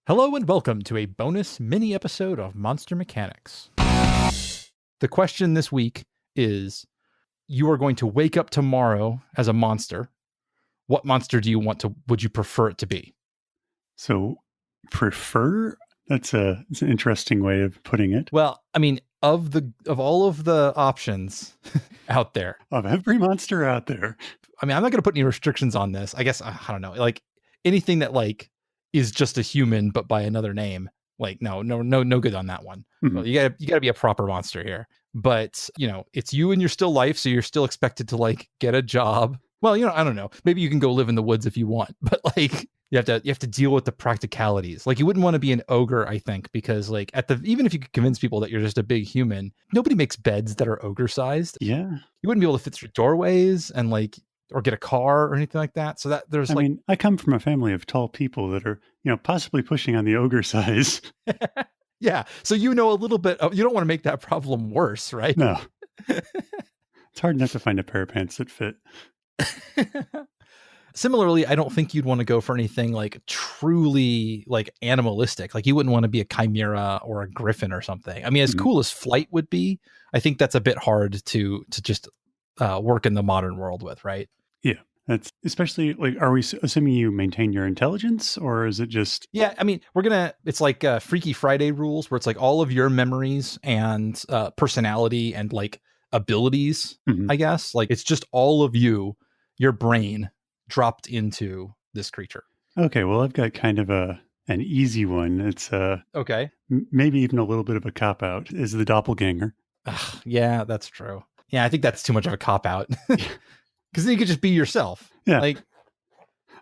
Hello and welcome to a bonus mini episode of Monster Mechanics. The question this week is, you are going to wake up tomorrow as a monster. What monster would you prefer it to be? So prefer? It's an interesting way of putting it. Well, I mean, of all of the options out there. Of every monster out there. I mean, I'm not going to put any restrictions on this. I guess, I don't know, like anything that like is just a human, but by another name. Like, no good on that one. Mm-hmm. Well, you gotta be a proper monster here. But, it's you and you're still life. So you're still expected to like get a job. Well, I don't know. Maybe you can go live in the woods if you want, but like you have to deal with the practicalities. Like you wouldn't want to be an ogre, I think, because like even if you could convince people that you're just a big human, nobody makes beds that are ogre sized. Yeah. You wouldn't be able to fit through doorways and like, or get a car or anything like that. So that there's I mean, I come from a family of tall people that are, possibly pushing on the ogre size. Yeah. So a little bit you don't want to make that problem worse, right? No. It's hard enough to find a pair of pants that fit. Similarly, I don't think you'd want to go for anything like truly like animalistic. Like you wouldn't want to be a chimera or a griffin or something. I mean, as cool as flight would be, I think that's a bit hard to just work in the modern world with, right? Yeah. That's especially like, are we assuming you maintain your intelligence, or is it just? Yeah, I mean, it's like Freaky Friday rules where it's like all of your memories and personality and like abilities, I guess. Like it's just all of your brain dropped into this creature. Okay, well, I've got kind of an easy one. It's okay, maybe even a little bit of a cop out, is the doppelganger. Yeah, that's true. Yeah, I think that's too much of a cop out. Because then you could just be yourself. Yeah. Like,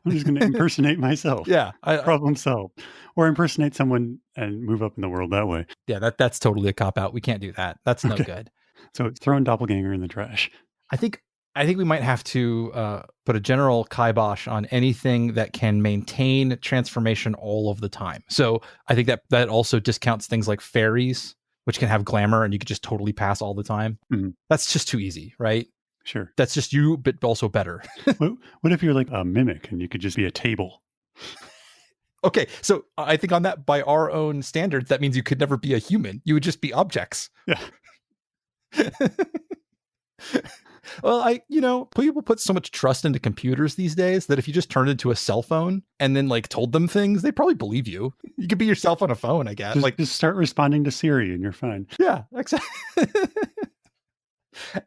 I'm just going to impersonate myself. Yeah. Problem solved. Or impersonate someone and move up in the world that way. Yeah, that's totally a cop out. We can't do that. That's no good. So throwing doppelganger in the trash. I think we might have to put a general kibosh on anything that can maintain transformation all of the time. So I think that also discounts things like fairies, which can have glamour and you could just totally pass all the time. Mm-hmm. That's just too easy, right? Sure. That's just you, but also better. What if you're like a mimic and you could just be a table? Okay, so I think on that, by our own standards, that means you could never be a human. You would just be objects. Yeah. Well, people put so much trust into computers these days that if you just turned into a cell phone and then like told them things, they probably believe you. You could be yourself on a phone, I guess. Just start responding to Siri and you're fine. Yeah, exactly.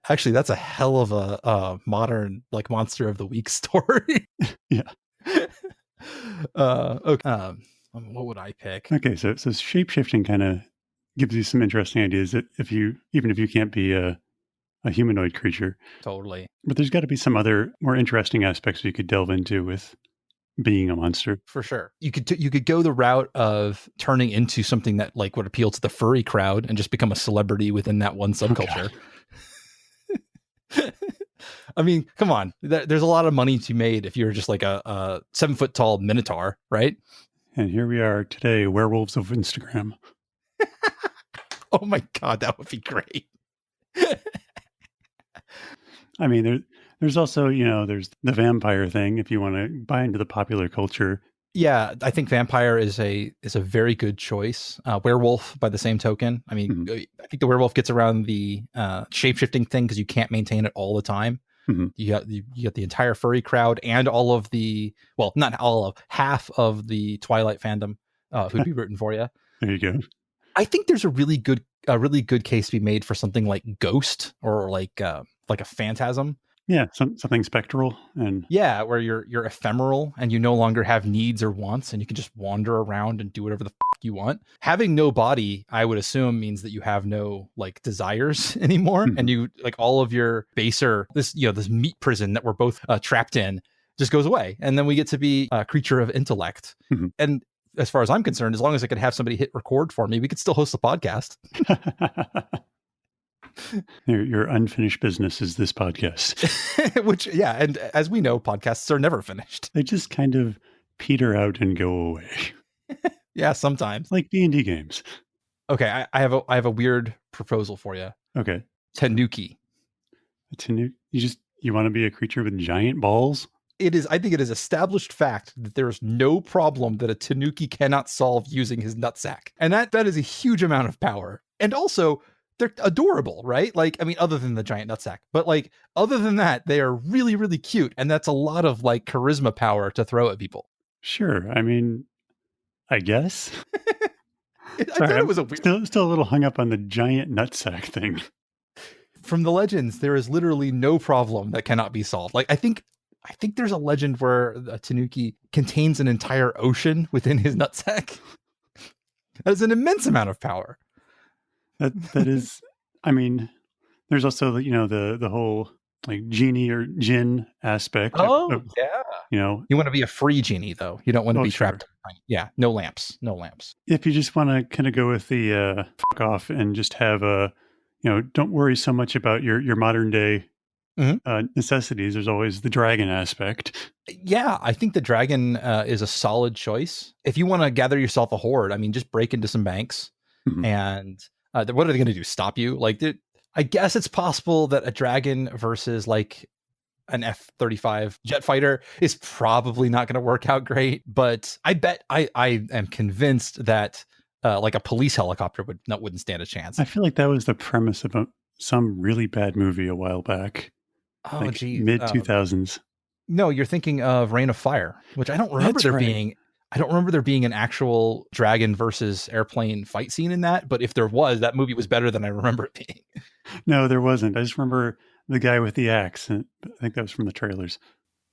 Actually, that's a hell of a modern like monster of the week story. Yeah. Okay. What would I pick? Okay, so shape-shifting kind of gives you some interesting ideas that even if you can't be a humanoid creature. Totally. But there's got to be some other more interesting aspects you could delve into with being a monster. For sure. You could go the route of turning into something that like would appeal to the furry crowd and just become a celebrity within that one subculture. I mean, come on. There's a lot of money to be made if you're just like a 7 foot tall minotaur, right? And here we are today, werewolves of Instagram. Oh my God, that would be great. I mean, there's also, there's the vampire thing if you want to buy into the popular culture. Yeah, I think vampire is a very good choice. Werewolf, by the same token. I mean, I think the werewolf gets around the shape-shifting thing because you can't maintain it all the time. Mm-hmm. You got the entire furry crowd and all of not all of, half of the Twilight fandom who'd be rooting for you. There you go. I think there's a really good case to be made for something like Ghost or like a Phantasm. Yeah, something spectral and where you're ephemeral and you no longer have needs or wants and you can just wander around and do whatever the fuck you want. Having no body, I would assume, means that you have no like desires anymore, and you like all of your baser this meat prison that we're both trapped in just goes away, and then we get to be a creature of intellect. And as far as I'm concerned, as long as I could have somebody hit record for me, we could still host the podcast. Your unfinished business is this podcast. Which, yeah, and as we know, podcasts are never finished. They just kind of peter out and go away. Yeah, sometimes. Like D&D games. Okay, I have a weird proposal for you. Okay. Tanuki. You want to be a creature with giant balls? I think it is established fact that there is no problem that a Tanuki cannot solve using his nutsack. And that is a huge amount of power. And also, they're adorable, right? Like, I mean, other than the giant nutsack, but like, other than that, they are really, really cute. And that's a lot of like charisma power to throw at people. Sure. I mean, I guess. I thought it was a weird... Still a little hung up on the giant nutsack thing. From the legends, there is literally no problem that cannot be solved. Like, I think there's a legend where a Tanuki contains an entire ocean within his nutsack. That is an immense amount of power. That is, I mean, there's also the whole like genie or jinn aspect. Oh, yeah. You want to be a free genie though. You don't want to be trapped. Yeah, no lamps. If you just want to kind of go with the fuck off and just have don't worry so much about your modern day necessities. There's always the dragon aspect. Yeah, I think the dragon is a solid choice. If you want to gather yourself a horde, I mean, just break into some banks and what are they going to do? Stop you? Like, I guess it's possible that a dragon versus like an F-35 jet fighter is probably not going to work out great. But I bet I am convinced that like a police helicopter wouldn't stand a chance. I feel like that was the premise of some really bad movie a while back. Oh, like geez. Mid 2000s. No, you're thinking of Reign of Fire, which I don't remember being. I don't remember there being an actual dragon versus airplane fight scene in that. But if there was, that movie was better than I remember it being. No, there wasn't. I just remember the guy with the axe. And I think that was from the trailers.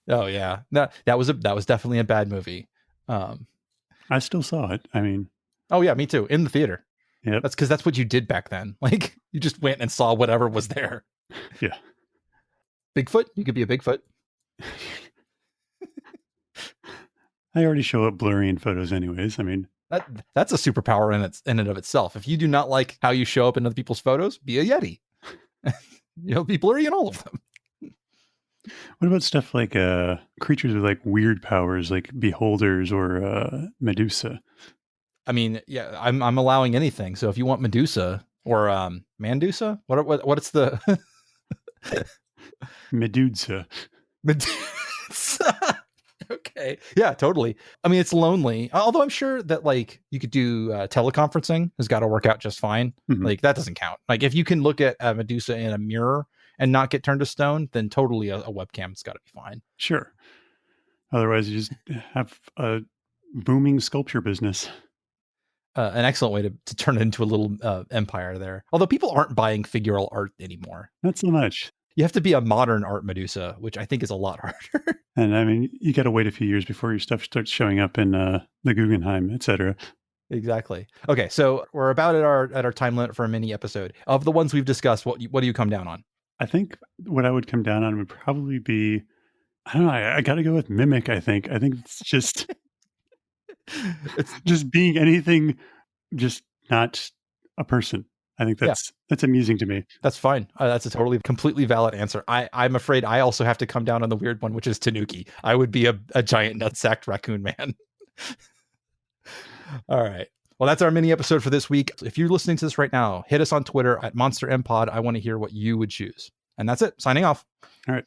Oh yeah, that was definitely a bad movie. I still saw it. I mean, oh yeah, me too, in the theater. Yeah, that's because that's what you did back then. Like, you just went and saw whatever was there. Yeah. Bigfoot? You could be a Bigfoot. I already show up blurry in photos anyways. I mean, that's a superpower in and of itself. If you do not like how you show up in other people's photos, be a Yeti. Be blurry in all of them. What about stuff like creatures with like weird powers like beholders or Medusa? I mean, yeah, I'm allowing anything. So if you want Medusa or Mandusa, what's the Medusa. Medusa. Okay. Yeah, totally. I mean, it's lonely. Although I'm sure that like you could do teleconferencing has got to work out just fine. Like that doesn't count. Like if you can look at Medusa in a mirror and not get turned to stone, then totally a webcam's got to be fine. Sure. Otherwise, you just have a booming sculpture business. An excellent way to turn it into a little empire there. Although people aren't buying figural art anymore. Not so much. You have to be a modern art Medusa, which I think is a lot harder. And I mean, you got to wait a few years before your stuff starts showing up in the Guggenheim, etc. Exactly. Okay, so we're about at our time limit for a mini episode. Of the ones we've discussed, what do you come down on? I think what I would come down on would probably be, I don't know, I got to go with Mimic, I think. I think it's just, it's just being anything, just not a person. I think that's amusing to me. That's fine. That's a completely valid answer. I'm afraid I also have to come down on the weird one, which is Tanuki. I would be a giant nutsacked raccoon man. All right. Well, that's our mini episode for this week. If you're listening to this right now, hit us on Twitter at MonsterMPod. I want to hear what you would choose. And that's it. Signing off. All right.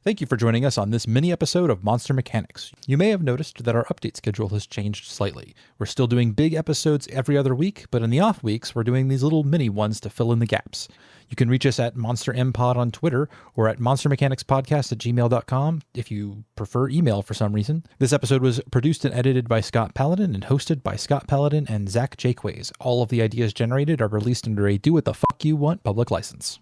Thank you for joining us on this mini episode of Monster Mechanics. You may have noticed that our update schedule has changed slightly. We're still doing big episodes every other week, but in the off weeks, we're doing these little mini ones to fill in the gaps. You can reach us at MonsterMPod on Twitter or at monstermechanicspodcast@gmail.com if you prefer email for some reason. This episode was produced and edited by Scott Paladin and hosted by Scott Paladin and Zach Jaquays. All of the ideas generated are released under a do what the fuck you want public license.